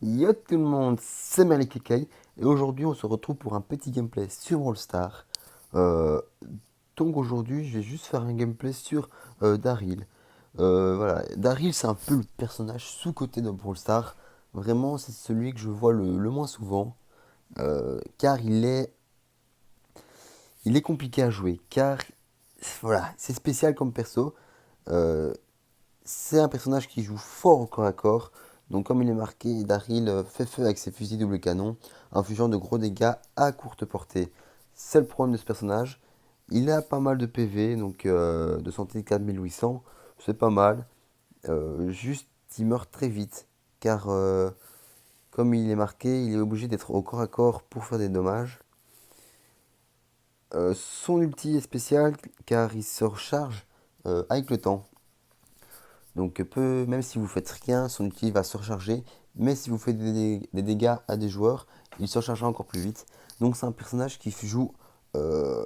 Yo tout le monde, c'est Merlik Kekai et aujourd'hui on se retrouve pour un petit gameplay sur All Star. Euh, donc aujourd'hui je vais juste faire un gameplay sur Daryl. Voilà, Daryl c'est un peu le personnage sous-coté de Brawl Stars. Vraiment c'est celui que je vois le moins souvent car il est compliqué à jouer car voilà, c'est spécial comme perso. Euh, C'est un personnage qui joue fort au corps à corps. Donc comme il est marqué, Daryl fait feu avec ses fusils double canon, infligeant de gros dégâts à courte portée. C'est le problème de ce personnage. Il a pas mal de PV, donc de santé 4800, c'est pas mal. Juste, il meurt très vite, car comme il est marqué, il est obligé d'être au corps à corps pour faire des dommages. Son ulti est spécial, car il se recharge avec le temps. Donc même si vous faites rien, son ulti va se recharger. Mais si vous faites des dégâts à des joueurs, il se rechargera encore plus vite. Donc c'est un personnage qui joue euh,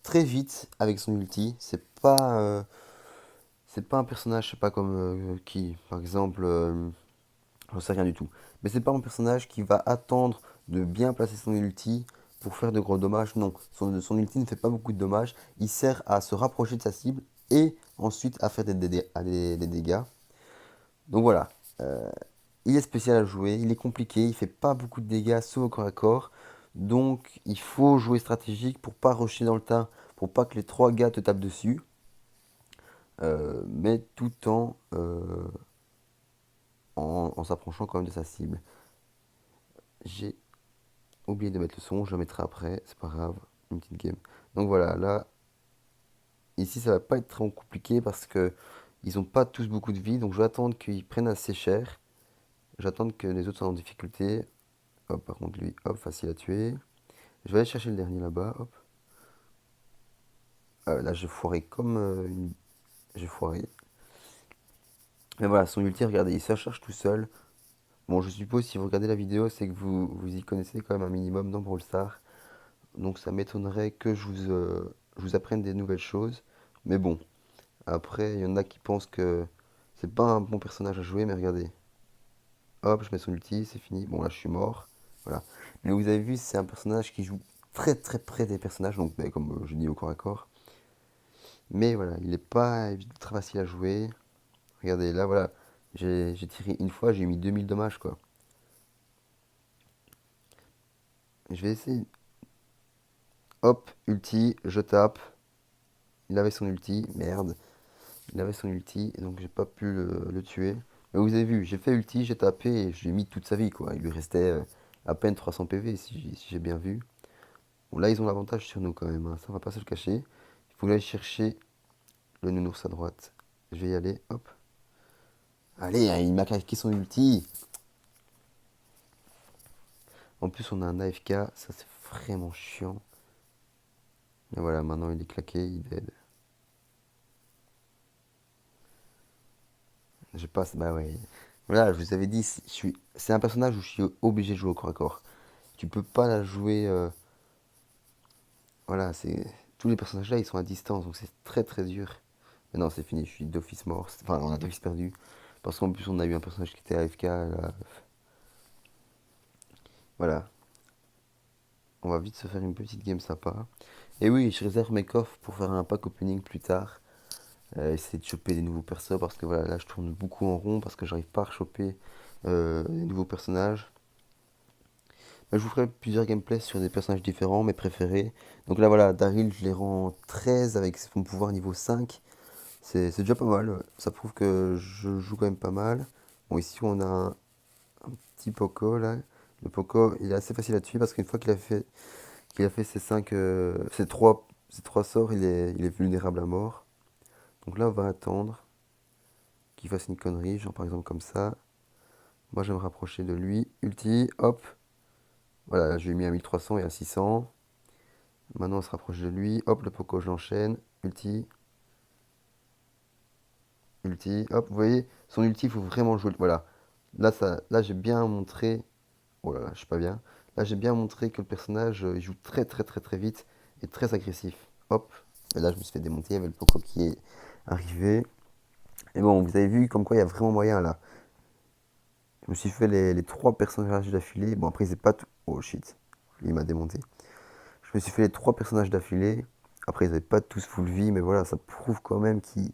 très vite avec son ulti. C'est pas un personnage, je sais pas comme qui, par exemple, j'en sais rien du tout. Mais c'est pas un personnage qui va attendre de bien placer son ulti pour faire de gros dommages. Non, son ulti ne fait pas beaucoup de dommages. Il sert à se rapprocher de sa cible et ensuite à faire des dégâts. Donc voilà, euh, il est spécial à jouer, il est compliqué, il fait pas beaucoup de dégâts sauf au corps à corps. Donc il faut jouer stratégique pour pas rusher dans le tas, pour pas que les trois gars te tapent dessus, mais tout en s'approchant quand même de sa cible. J'ai oublié de mettre le son, je le mettrai après, c'est pas grave, une petite game. Donc voilà, là, ici ça va pas être très compliqué parce que ils ont pas tous beaucoup de vie, donc je vais attendre qu'ils prennent assez cher. J'attends que les autres soient en difficulté. Hop, par contre, lui, hop, facile à tuer. Je vais aller chercher le dernier là-bas, hop. Là, j'ai foiré comme une... J'ai foiré. Mais voilà, son ulti, regardez, il se recharge tout seul. Bon, je suppose, si vous regardez la vidéo, c'est que vous y connaissez quand même un minimum dans Brawl Stars. Donc ça m'étonnerait que je vous apprenne des nouvelles choses. Mais bon, après, il y en a qui pensent que c'est pas un bon personnage à jouer, mais regardez. Hop, je mets son ulti, c'est fini. Bon, là, je suis mort. Voilà. Mais vous avez vu, c'est un personnage qui joue très très près des personnages, donc ben, comme je dis au corps à corps. Mais voilà, il n'est pas très facile à jouer. Regardez, là, voilà. J'ai tiré une fois, j'ai mis 2000 dommages, quoi. Je vais essayer. Hop, ulti, je tape. Il avait son ulti, merde. Il avait son ulti, donc j'ai pas pu le tuer. Mais vous avez vu, j'ai fait ulti, j'ai tapé et j'ai mis toute sa vie, quoi. Il lui restait à peine 300 PV, si j'ai bien vu. Bon, là, ils ont l'avantage sur nous, quand même, hein. Ça, on va pas se le cacher. Il faut aller chercher le nounours à droite. Je vais y aller, hop. Allez, hein, il m'a claqué son ulti. En plus, on a un AFK, ça c'est vraiment chiant. Et voilà, maintenant il est claqué, il dead. Je passe, bah ouais. Voilà, je vous avais dit, c'est un personnage où je suis obligé de jouer au corps à corps. Tu peux pas la jouer. Voilà, c'est. Tous les personnages là, ils sont à distance, donc c'est très très dur. Mais non, c'est fini, je suis d'office mort. Enfin, on a d'office perdu. Parce qu'en plus, on a eu un personnage qui était AFK. Là. Voilà, on va vite se faire une petite game sympa. Et oui, je réserve mes coffres pour faire un pack opening plus tard. Essayer de choper des nouveaux persos parce que voilà, là je tourne beaucoup en rond parce que j'arrive pas à choper des nouveaux personnages. Mais je vous ferai plusieurs gameplays sur des personnages différents, mes préférés. Donc là voilà, Daryl je les rends 13 avec son pouvoir niveau 5. C'est déjà pas mal, ça prouve que je joue quand même pas mal. Bon ici on a un petit Poco là. Le Poco il est assez facile à tuer parce qu'une fois qu'il a fait ses 5, ses trois sorts, il est vulnérable à mort. Donc là on va attendre qu'il fasse une connerie, genre par exemple comme ça. Moi, je vais me rapprocher de lui. Ulti, hop. Voilà, je lui ai mis à 1300 et à 600. Maintenant, on se rapproche de lui. Hop, le Poco, je l'enchaîne. Ulti, ulti. Hop, vous voyez, son ulti, il faut vraiment jouer. Voilà. Là, j'ai bien montré. Oh là là, je suis pas bien. Là, j'ai bien montré que le personnage, il joue très, très, très, très vite et très agressif. Hop. Et là, je me suis fait démonter. Il y avait le Poco qui est arrivé. Et bon, vous avez vu comme quoi il y a vraiment moyen là. Je me suis fait les trois personnages d'affilée. Bon, après, c'est pas tout. Oh shit, il m'a démonté. Je me suis fait les trois personnages d'affilée. Après, ils avaient pas tous full vie, mais voilà, ça prouve quand même qu'il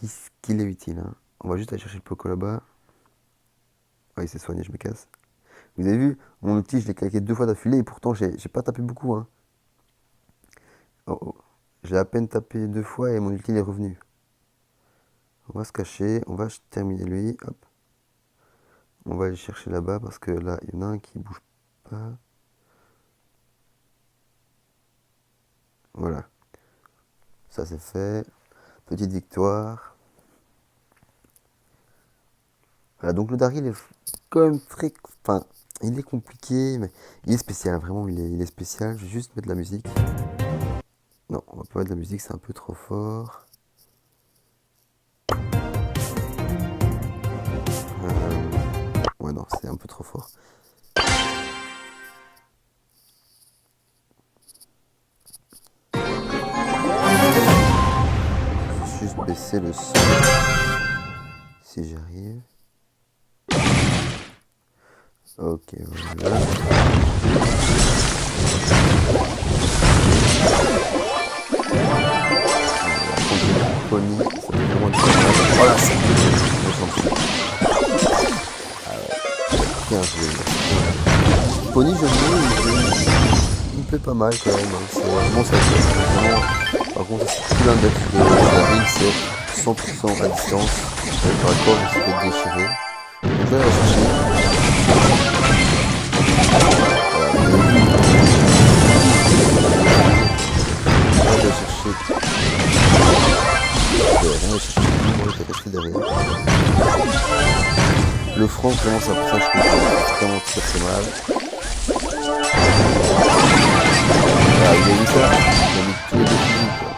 est utile, hein. On va juste aller chercher le Poco là-bas. Ah, il s'est soigné, je me casse. Vous avez vu, mon ulti, je l'ai claqué deux fois d'affilée et pourtant, j'ai pas tapé beaucoup, hein. Oh, oh. J'ai à peine tapé deux fois et mon ulti il est revenu. On va se cacher, on va terminer lui. Hop. On va aller chercher là-bas parce que là, il y en a un qui bouge pas. Voilà, ça c'est fait. Petite victoire. Voilà, donc le Daryl est quand même très. Enfin, il est compliqué, mais il est spécial, vraiment, il est spécial. Je vais juste mettre de la musique. Non, on va pas mettre de la musique, c'est un peu trop fort. Ouais, non, c'est un peu trop fort. Je vais juste baisser le son. Si j'arrive. Ok, voilà. Pony, ça fait vraiment du mal. Voilà, c'est bien joué. Pony, je il me plaît pas mal quand même, hein. C'est vraiment ça. Vraiment, par contre, c'est plus l'index de la ville, c'est 100% à distance. Par rapport, je suis fait déchirer. Donc je vais la chercher. Voilà, je vais chercher. Je vais rien aller chercher, moi je vais rester derrière. Le franc, vraiment, c'est un personnage que je vraiment très mal. Ah, vous avez vu ça? Il a mis tous les défis, quoi.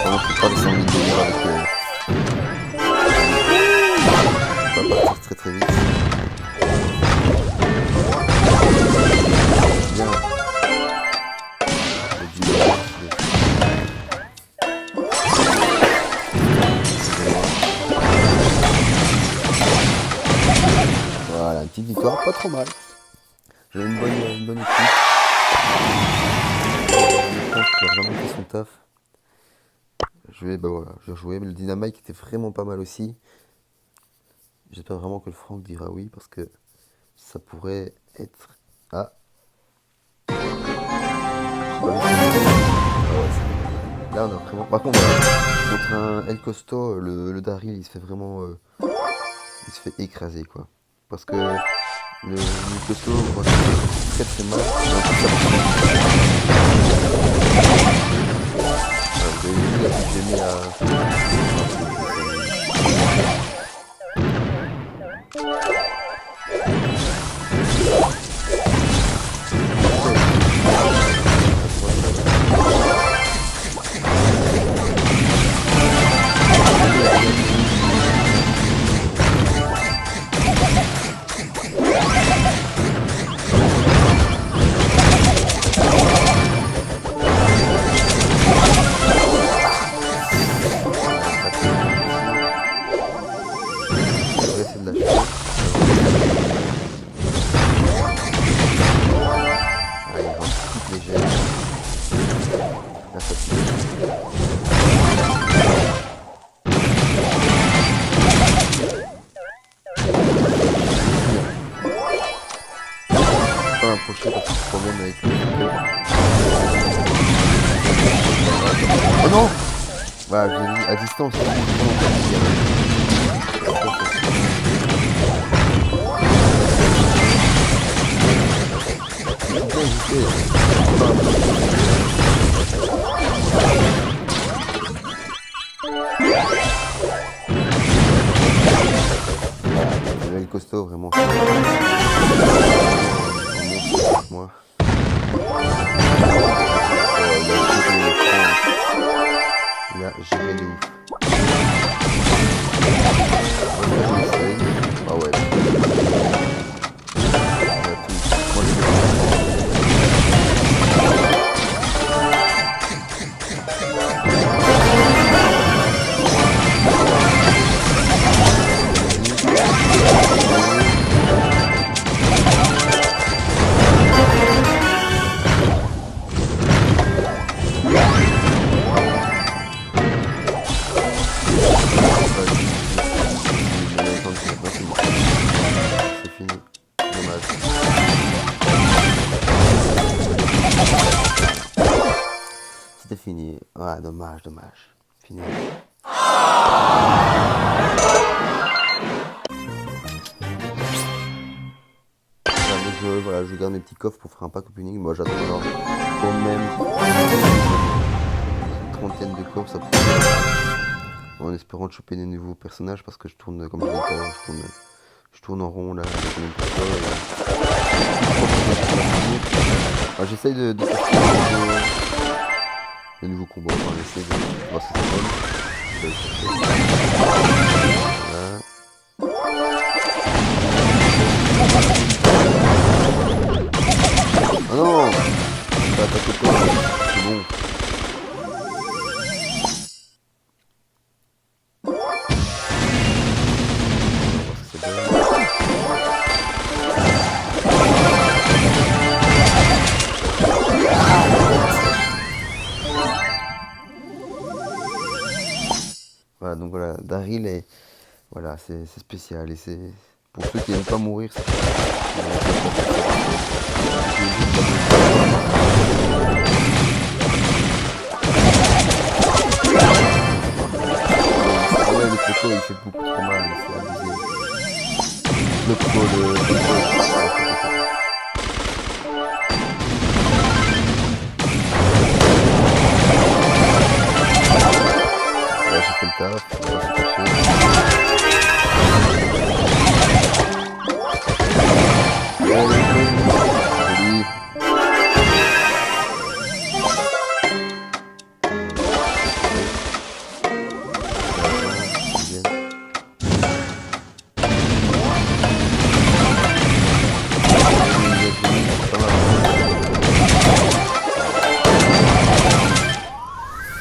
On ne peut pas descendre une demi-heure avec. On va partir très vite. Bien. Voilà, une petite victoire, pas trop mal. J'ai une bonne équipe. Je pense qu'il a vraiment fait son taf. Bah voilà, je vais rejouer. Mais le Dynamite était vraiment pas mal aussi. J'espère vraiment que le Franck dira oui parce que ça pourrait être. Ah. Là on a vraiment. Par contre, contre un El Costo, le Daryl il se fait vraiment. Il se fait écraser quoi. Parce que le Costo, moi, c'est très mal. Vous avez vu là, j'ai mis à. Approcher parce que le problème avec le oh non. Voilà, j'ai mis à distance. Le costaud vraiment. Moi. Il a géré de ouf. Ah ouais. fini. Ah, dommage, dommage. Fini. Voilà, je garde mes petits coffres pour faire un pack opening. Moi, j'attends genre quand même une trentaine de coffres, ça pourrait en espérant de choper des nouveaux personnages parce que je tourne, comme je disais tout à l'heure, je tourne en rond là, avec le même perso. J'essaye de faire des nouveaux combats, enfin, j'essaie de voir si ça donne. Je vais le chercher. Voilà. Ah non! Ça attaque au corps, c'est bon. On va voir ce que ça donne. Voilà, donc voilà, Daryl est. Voilà, c'est spécial et c'est. Pour ceux qui n'aiment pas mourir, c'est. Ah ouais, le poteau il fait beaucoup trop mal, c'est abusé. Le poteau. Là j'ai fait le taf, on va se cacher. Joli.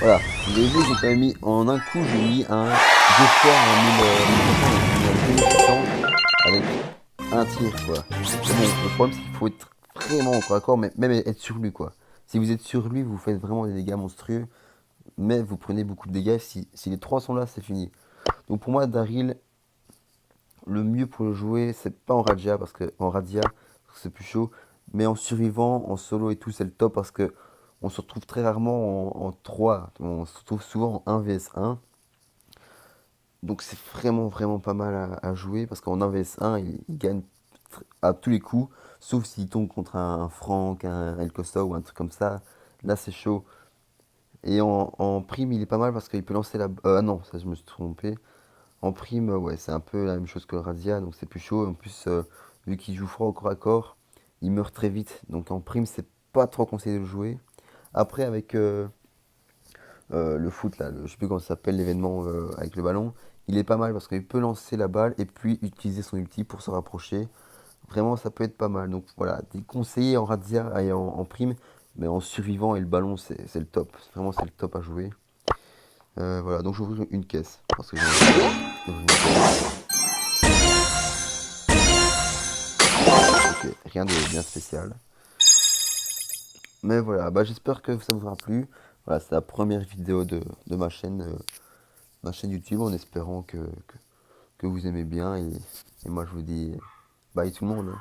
Voilà, vous avez vu, j'ai quand même mis en un coup, j'ai mis un 2 fois un 1600 avec un tir quoi. C'est bon, le problème c'est qu'il faut être vraiment au corps à corps, mais même être sur lui quoi. Si vous êtes sur lui, vous faites vraiment des dégâts monstrueux, mais vous prenez beaucoup de dégâts. Si les trois sont là, c'est fini. Donc pour moi, Daryl, le mieux pour le jouer, c'est pas en Radia, parce que en Radia, c'est plus chaud, mais en survivant, en solo et tout, c'est le top parce que on se retrouve très rarement en 3, on se retrouve souvent en 1 vs 1. Donc c'est vraiment vraiment pas mal à jouer parce qu'en 1 vs 1, il gagne à tous les coups, sauf s'il tombe contre un Frank, un El Costa ou un truc comme ça. Là c'est chaud. Et en prime, il est pas mal parce qu'il peut lancer la. Ah non, ça je me suis trompé. En prime, ouais, c'est un peu la même chose que le Radia, donc c'est plus chaud. En plus, vu qu'il joue froid au corps à corps, il meurt très vite. Donc en prime, c'est pas trop conseillé de le jouer. Après, avec le foot, là, je sais plus comment ça s'appelle, l'événement avec le ballon, il est pas mal parce qu'il peut lancer la balle et puis utiliser son ulti pour se rapprocher. Vraiment, ça peut être pas mal. Donc voilà, des conseillers en Radia et en prime, mais en survivant et le ballon, c'est le top. Vraiment, c'est le top à jouer. Voilà, donc j'ouvre une caisse parce que j'ai une caisse. Ok, rien de bien spécial. Mais voilà, bah, j'espère que ça vous aura plu. Voilà, c'est la première vidéo de ma chaîne YouTube en espérant que vous aimez bien. Et moi je vous dis bye tout le monde.